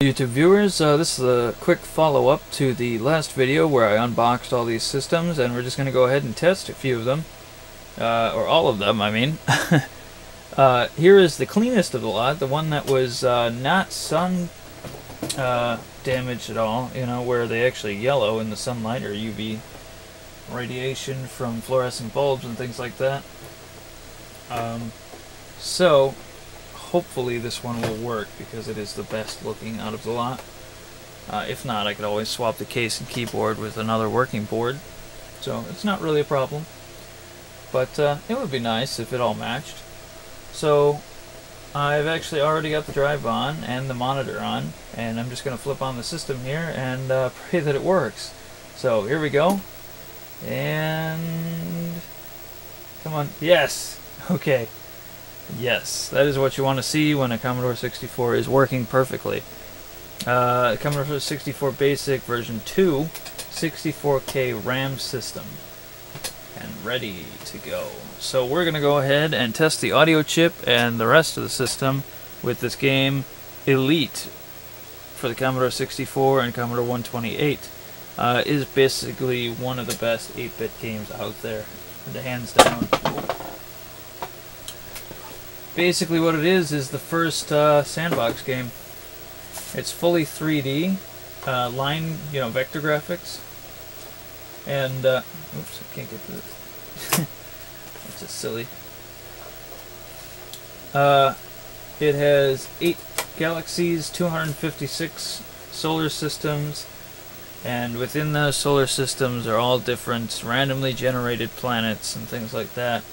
YouTube viewers, this is a quick follow-up to the last video where I unboxed all these systems, and we're just going to go ahead and test a few of them, or all of them, I mean. Here is the cleanest of the lot, the one that was not sun damaged at all, you know, where they actually yellow in the sunlight or UV radiation from fluorescent bulbs and things like that. So hopefully this one will work because it is the best looking out of the lot. If not, I could always swap the case and keyboard with another working board, so it's not really a problem. But it would be nice if it all matched. So I've actually already got the drive on and the monitor on, and I'm just going to flip on the system here and pray that it works. So here we go. And come on. Yes! Okay. Yes, that is what you want to see when a Commodore 64 is working perfectly. Commodore 64 Basic version 2, 64K RAM system, and ready to go. So we're going to go ahead and test the audio chip and the rest of the system with this game, Elite, for the Commodore 64 and Commodore 128. Is basically one of the best 8-bit games out there, hands down. Basically what it is the first sandbox game. It's fully 3D, line, vector graphics. And, oops, I can't get to this. That's just silly. It has 8 galaxies, 256 solar systems, and within those solar systems are all different randomly generated planets and things like that.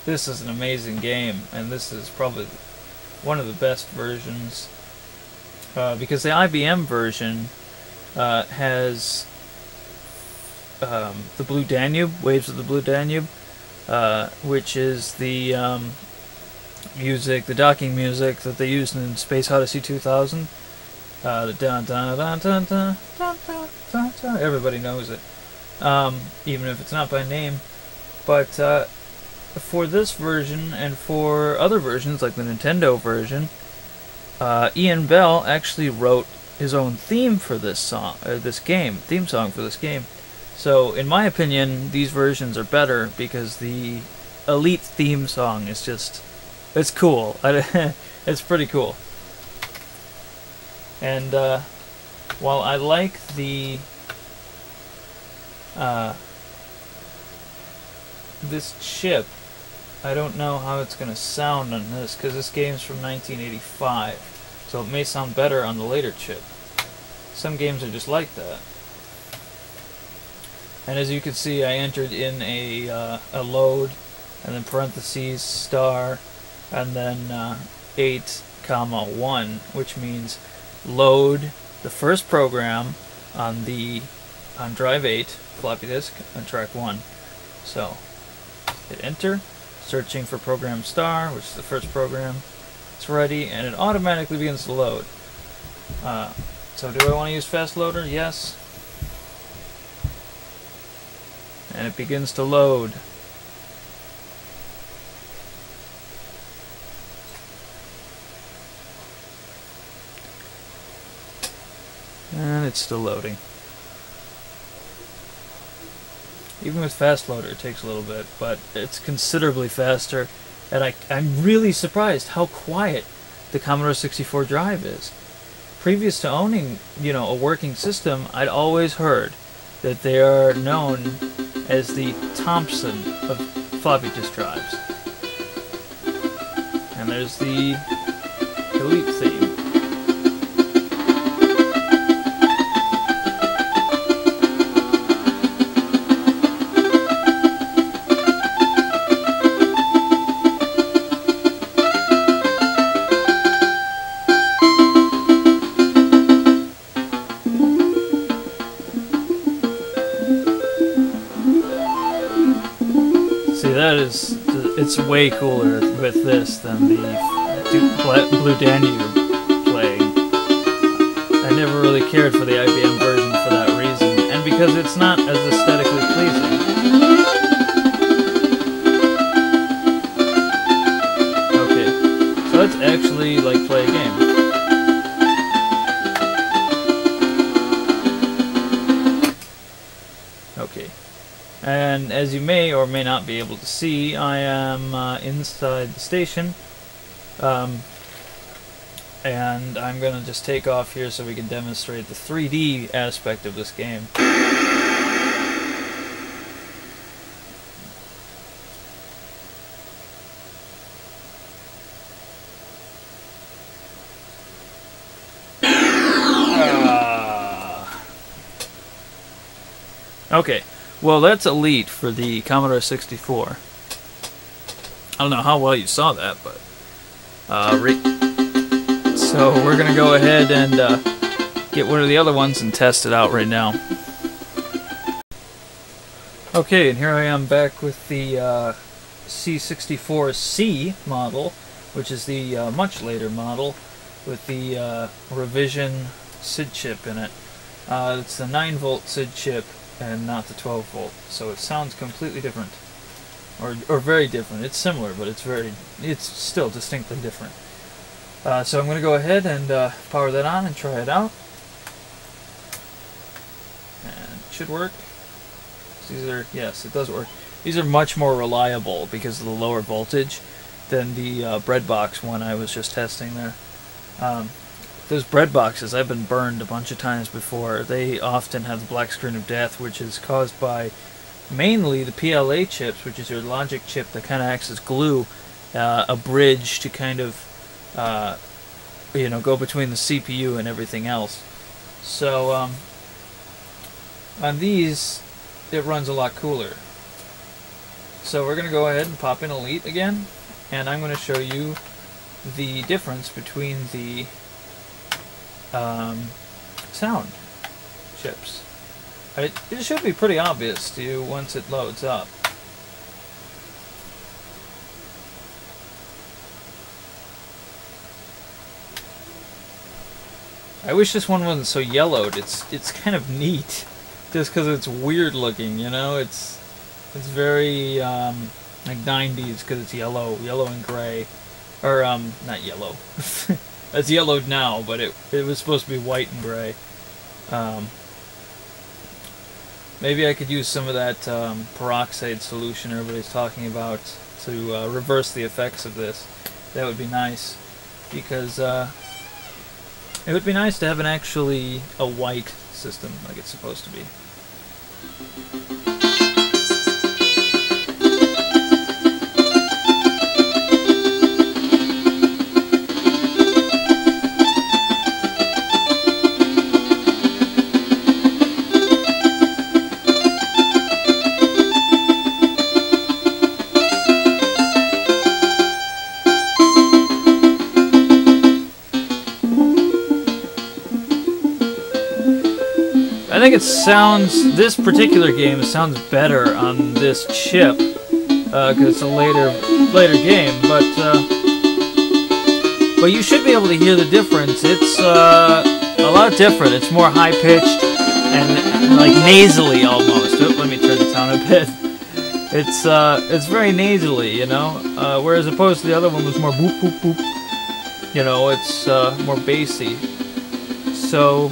This is an amazing game, and this is probably one of the best versions, because the IBM version has the Blue Danube, Waves of the Blue Danube, which is the music, the docking music that they used in Space Odyssey 2000. The dun dun dun dun dun dun dun dun dun. Everybody knows it, even if it's not by name. But for this version and for other versions like the Nintendo version, Ian Bell actually wrote his own theme for this song, theme song for this game. So in my opinion, these versions are better because the Elite theme song is just, it's cool. It's pretty cool. And while I like the this chip, I don't know how it's going to sound on this, because this game's from 1985, so it may sound better on the later chip. Some games are just like that. And as you can see, I entered in a load, and then parentheses, star, and then 8, comma 1, which means load the first program on drive 8 floppy disk on track 1. So hit enter, searching for program star, which is the first program. It's ready, and it automatically begins to load. So do I want to use fast loader? Yes. And it begins to load. And it's still loading. Even with fast loader, it takes a little bit, but it's considerably faster. And I'm really surprised how quiet the Commodore 64 drive is. Previous to owning, a working system, I'd always heard that they are known as the Thompson of floppy disk drives. And there's the Elite theme. It's way cooler with this than the Blue Danube playing. I never really cared for the IBM version for that reason, and because it's not as aesthetically pleasing. Okay, so let's actually play a game. as you may or may not be able to see, I am inside the station. And I'm going to just take off here so we can demonstrate the 3D aspect of this game. Okay, well that's Elite for the Commodore 64. I don't know how well you saw that, but... So we're going to go ahead and get one of the other ones and test it out right now. Okay, and here I am back with the C64C model, which is the much later model, with the revision SID chip in it. It's the 9-volt SID chip and not the 12-volt, so it sounds completely different. Or very different. It's similar, but it's still distinctly different. So I'm going to go ahead and power that on and try it out. And it should work. These are, yes, it does work. These are much more reliable because of the lower voltage than the breadbox one I was just testing there. Those bread boxes, I've been burned a bunch of times before. They often have the black screen of death, which is caused by mainly the PLA chips, which is your logic chip that kind of acts as glue, a bridge to kind of you know, go between the CPU and everything else. So on these, it runs a lot cooler. So we're going to go ahead and pop in Elite again, and I'm going to show you the difference between the sound chips. It should be pretty obvious to you once it loads up. I wish this one wasn't so yellowed. It's kind of neat, just because it's weird looking. You know, it's very like 90s because it's yellow and gray, or not yellow. It's yellowed now, but it was supposed to be white and gray. Maybe I could use some of that peroxide solution everybody's talking about to reverse the effects of this. That would be nice, because it would be nice to have actually a white system like it's supposed to be. I think this particular game sounds better on this chip, because it's a later game, but you should be able to hear the difference. It's a lot different. It's more high-pitched and like nasally almost. Oh, let me turn it down a bit. It's very nasally, you know, whereas opposed to the other one was more boop, boop, boop. You know, it's more bassy. So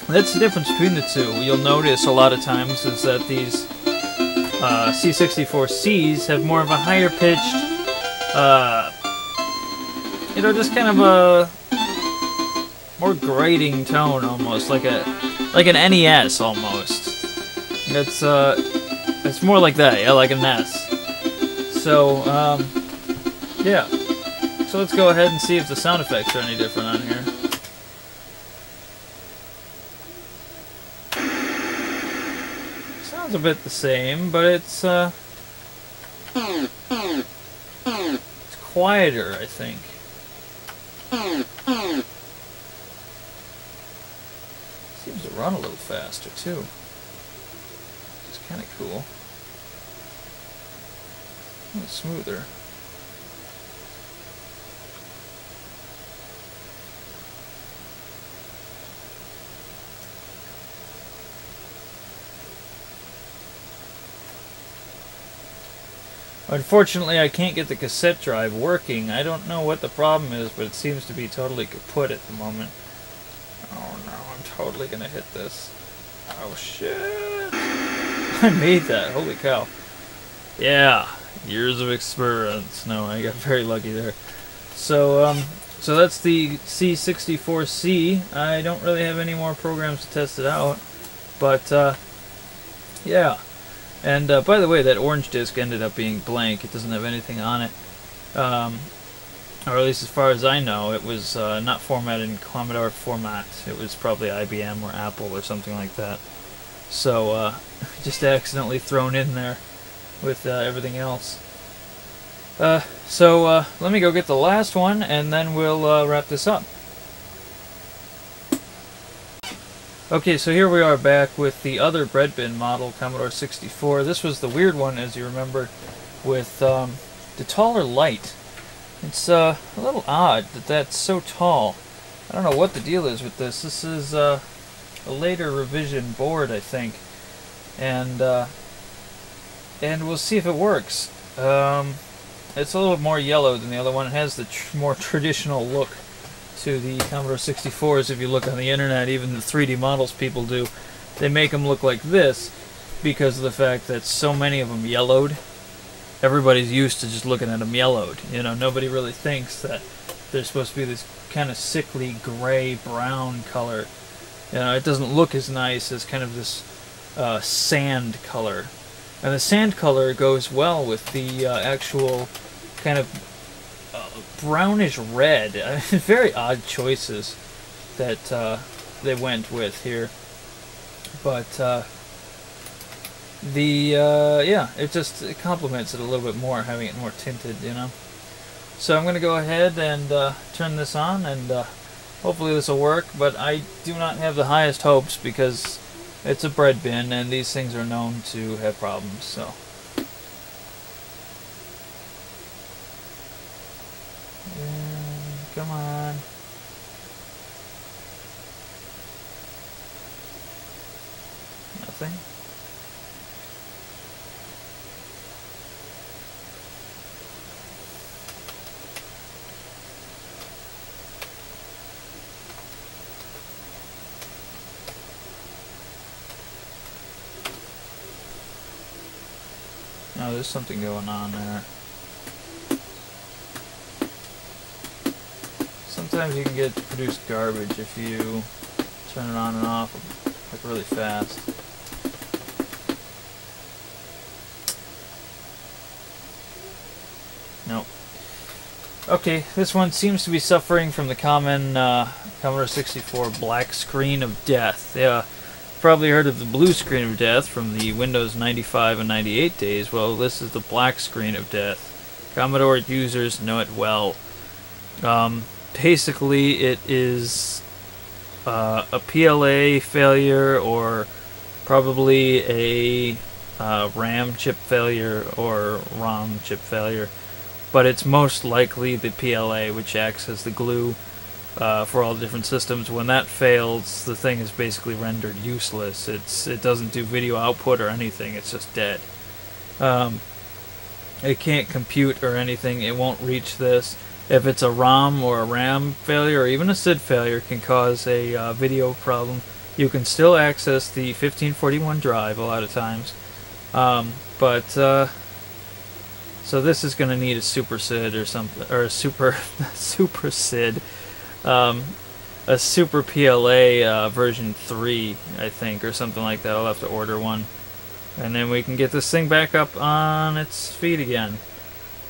that's the difference between the two. You'll notice a lot of times is that these C64Cs have more of a higher pitched, you know, just kind of a more grating tone almost, like an NES almost. It's more like that, yeah, like a NES. So yeah. So let's go ahead and see if the sound effects are any different on here. Sounds a bit the same, but it's quieter, I think. Seems to run a little faster too. It's kind of cool. A little smoother. Unfortunately, I can't get the cassette drive working. I don't know what the problem is, but it seems to be totally kaput at the moment. Oh no, I'm totally gonna hit this. Oh shit! I made that. Holy cow. Yeah, years of experience. No, I got very lucky there. So, so that's the C64C. I don't really have any more programs to test it out, but yeah. And by the way, that orange disc ended up being blank. It doesn't have anything on it, or at least as far as I know, it was not formatted in Commodore format. It was probably IBM or Apple or something like that. So just accidentally thrown in there with everything else. So let me go get the last one, and then we'll wrap this up. Okay, so here we are back with the other bread bin model, Commodore 64. This was the weird one, as you remember, with the taller light. It's a little odd that that's so tall. I don't know what the deal is with this. This is a later revision board, I think, and we'll see if it works. It's a little more yellow than the other one. It has the more traditional look to the Commodore 64s. If you look on the internet, even the 3D models people do, they make them look like this because of the fact that so many of them yellowed. Everybody's used to just looking at them yellowed. You know, nobody really thinks that they're supposed to be this kind of sickly gray-brown color. You know, it doesn't look as nice as kind of this sand color. And the sand color goes well with the actual kind of brownish red. Very odd choices that they went with here. But yeah, it complements it a little bit more, having it more tinted, you know. So I'm going to go ahead and turn this on, and hopefully this will work, but I do not have the highest hopes because it's a bread bin and these things are known to have problems. So come on. Nothing. No, there's something going on there. Sometimes you can get produced garbage if you turn it on and off like really fast. Nope. Okay, this one seems to be suffering from the common Commodore 64 black screen of death. Yeah, probably heard of the blue screen of death from the Windows 95 and 98 days. Well, this is the black screen of death. Commodore users know it well. Basically, it is a PLA failure, or probably a RAM chip failure or ROM chip failure. But it's most likely the PLA, which acts as the glue for all different systems. When that fails, the thing is basically rendered useless. It doesn't do video output or anything. It's just dead. It can't compute or anything. It won't reach this. If it's a ROM or a RAM failure, or even a SID failure, can cause a video problem. You can still access the 1541 drive a lot of times, so this is going to need a super SID or something, or a super SID, a super PLA version 3, I think, or something like that. I'll have to order one, and then we can get this thing back up on its feet again.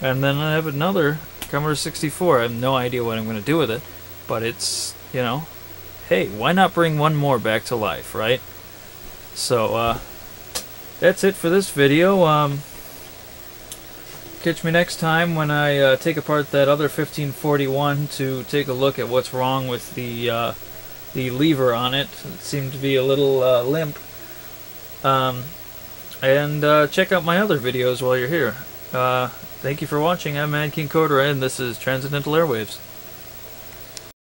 And then I have another Commodore 64. I have no idea what I'm going to do with it, but it's, you know, hey, why not bring one more back to life, right? So that's it for this video. Catch me next time when I take apart that other 1541 to take a look at what's wrong with the lever on it. It seemed to be a little limp. And check out my other videos while you're here. Thank you for watching. I'm Mad King Coder, and this is Transcendental Airwaves.